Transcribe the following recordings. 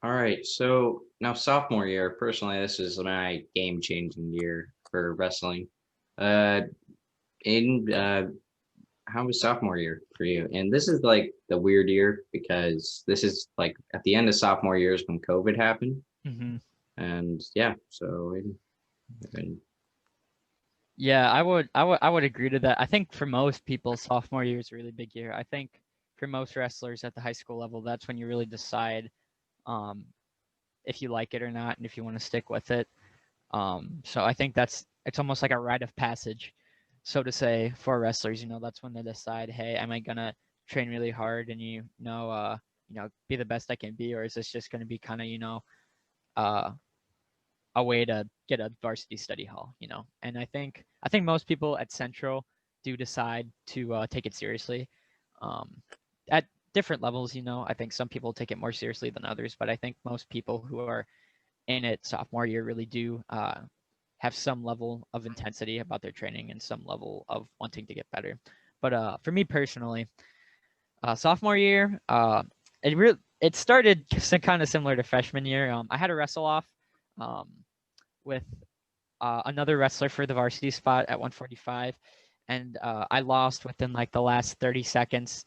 All right. So now sophomore year, personally, this is my game-changing year for wrestling. Uh, in How was sophomore year for you? And this is like the weird year because this is like at the end of sophomore years when COVID happened, Hmm. and yeah, so and Yeah, I would agree to that. I think for most people, sophomore year is a really big year. I think for most wrestlers at the high school level, that's when you really decide um, if you like it or not, and if you want to stick with it. So I think it's almost like a rite of passage, so to say, for wrestlers. That's when they decide, hey, am I gonna train really hard and be the best I can be, or is this just gonna be kind of uh, a way to get a varsity study hall? And I think most people at Central do decide to take it seriously. At different levels, I think some people take it more seriously than others, but I think most people who are in it sophomore year really do have some level of intensity about their training and some level of wanting to get better. But for me personally, sophomore year, it started kind of similar to freshman year. I had a wrestle off um, with another wrestler for the varsity spot at 145, and I lost within like the last 30 seconds.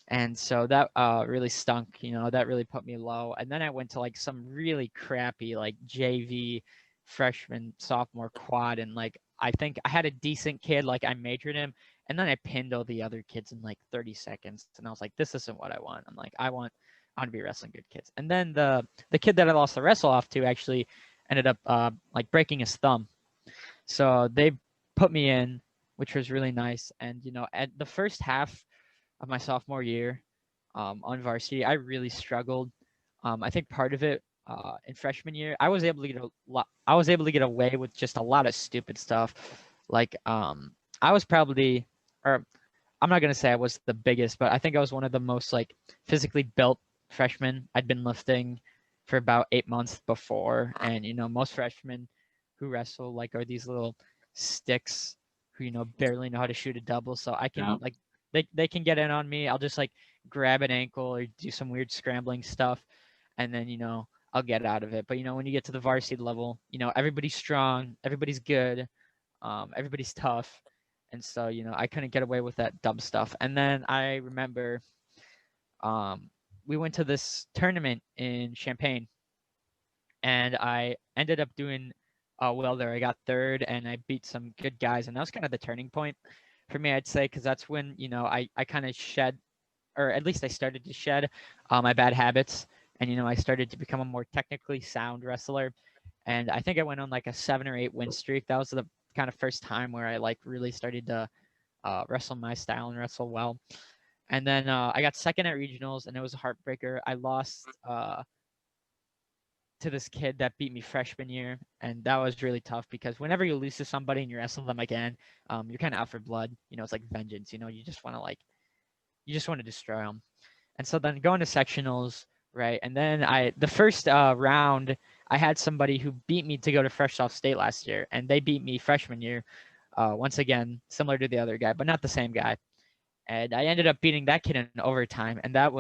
And so that really stunk. That really put me low. And then I went to like some really crappy like JV freshman sophomore quad, and like I think I had a decent kid. Like I majored him, and then I pinned all the other kids in like 30 seconds. And I was like, this isn't what I want. I'm like, I want to be wrestling good kids. And then the kid that I lost the wrestle off to actually ended up like breaking his thumb. So they put me in, which was really nice. And at the first half of my sophomore year on varsity, I really struggled. I think part of it in freshman year, I was able to get away with just a lot of stupid stuff. Like I was probably, or I'm not gonna say I was the biggest, but I think I was one of the most like physically built freshmen. I'd been lifting for about 8 months before, and most freshmen who wrestle like are these little sticks who barely know how to shoot a double. So I can yeah, like they can get in on me. I'll just like grab an ankle or do some weird scrambling stuff, and then I'll get out of it. But when you get to the varsity level, everybody's strong, everybody's good, everybody's tough, and so I couldn't get away with that dumb stuff. And then I remember um, we went to this tournament in Champaign, and I ended up doing well there. I got third, and I beat some good guys, and that was kind of the turning point for me, I'd say, because that's when I kind of shed, or at least I started to shed my bad habits, and I started to become a more technically sound wrestler. And I think I went on like a 7 or 8 win streak. That was the kind of first time where I like really started to wrestle my style and wrestle well. And then I got second at regionals, and it was a heartbreaker. I lost to this kid that beat me freshman year, and that was really tough because whenever you lose to somebody and you wrestle them again, you're kind of out for blood. It's like vengeance. You just want to destroy them. And so then going to sectionals, right? And then the first round, I had somebody who beat me to go to Fresh Off State last year, and they beat me freshman year. Once again, similar to the other guy, but not the same guy. And I ended up beating that kid in overtime, and that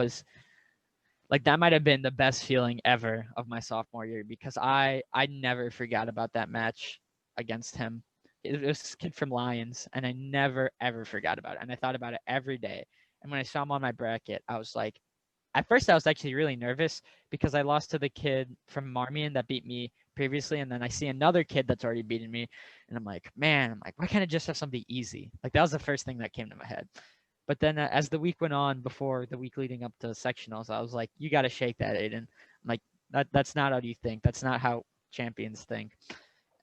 might have been the best feeling ever of my sophomore year because I never forgot about that match against him. It was this kid from Lions, and I never ever forgot about it, and I thought about it every day. And when I saw him on my bracket, I was like, at first I was actually really nervous because I lost to the kid from Marmion that beat me previously, and then I see another kid that's already beaten me, and I'm like, man, why can't I just have something easy? Like that was the first thing that came to my head. But then as the week went on, before the week leading up to sectionals, I was like, you got to shake that, Ayden. I'm like, that's not how you think. That's not how champions think.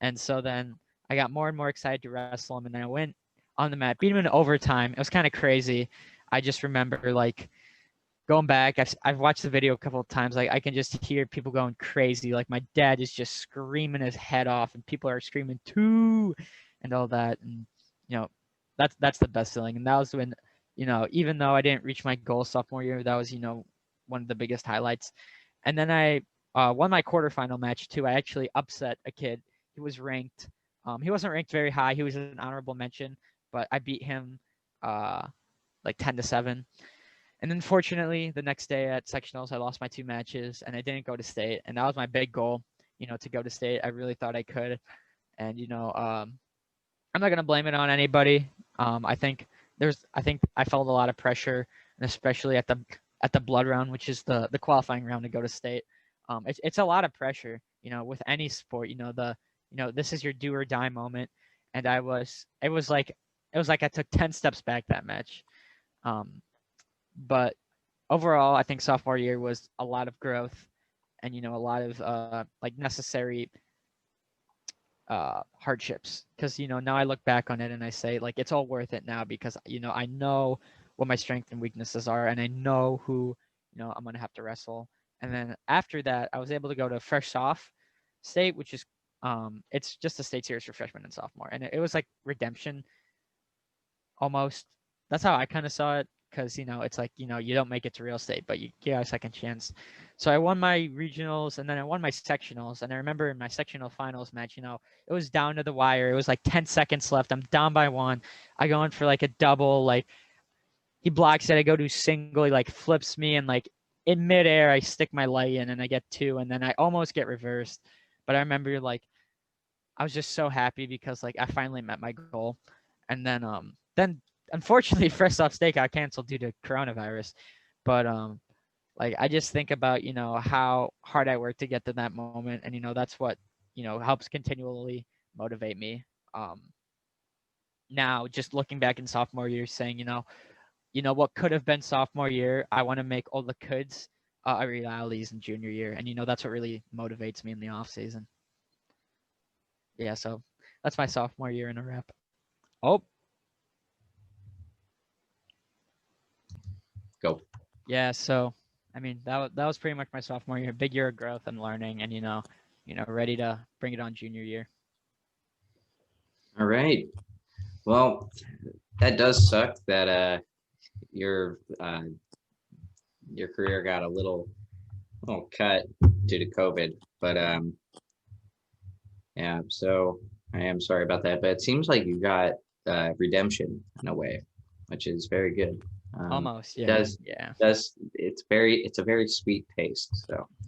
And so then I got more and more excited to wrestle him, and then I went on the mat, beat him in overtime. It was kind of crazy. I just remember like going back. I've watched the video a couple of times. Like I can just hear people going crazy. Like my dad is just screaming his head off, and people are screaming too, and all that. And you know, that's the best feeling. And that was when even though I didn't reach my goal sophomore year, that was one of the biggest highlights. And then I won my quarterfinal match too. I actually upset a kid. He was ranked. He wasn't ranked very high. He was an honorable mention, but I beat him like 10-7, And unfortunately, the next day at sectionals, I lost my 2 matches and I didn't go to state. And that was my big goal, to go to state. I really thought I could. And, I'm not going to blame it on anybody. I think I felt a lot of pressure, and especially at the blood round, which is the qualifying round to go to state. It's a lot of pressure, with any sport, this is your do or die moment. And it was like I took 10 steps back that match. But overall, I think sophomore year was a lot of growth and, a lot of like necessary hardships, because now I look back on it and I say like it's all worth it now, because I know what my strengths and weaknesses are, and I know who I'm gonna have to wrestle. And then after that, I was able to go to fresh off state, which is it's just a state series for freshmen and sophomore, and it was like redemption almost. That's how I kind of saw it, because it's like you don't make it to real state, but you get a second chance. So I won my regionals, and then I won my sectionals. And I remember in my sectional finals match, it was down to the wire. It was like 10 seconds left. I'm down by 1. I go in for like a double. Like he blocks it. I go to single. He like flips me, and like in midair, I stick my leg in and I get 2, and then I almost get reversed. But I remember like I was just so happy because like I finally met my goal. And then unfortunately fresh off state got canceled due to coronavirus. But like I just think about how hard I worked to get to that moment, and that's what helps continually motivate me. Now just looking back in sophomore year, saying what could have been sophomore year, I want to make all the coulds realities in junior year, and that's what really motivates me in the off season. Yeah, so that's my sophomore year in a wrap. Oh, Go. yeah, so I mean that was pretty much my sophomore year, big year of growth and learning, and ready to bring it on junior year. All right. Well, that does suck that your career got a little cut due to COVID, but yeah. So I am sorry about that, but it seems like you got redemption in a way, which is very good. Almost, It yeah, does yeah. it's a very sweet taste. So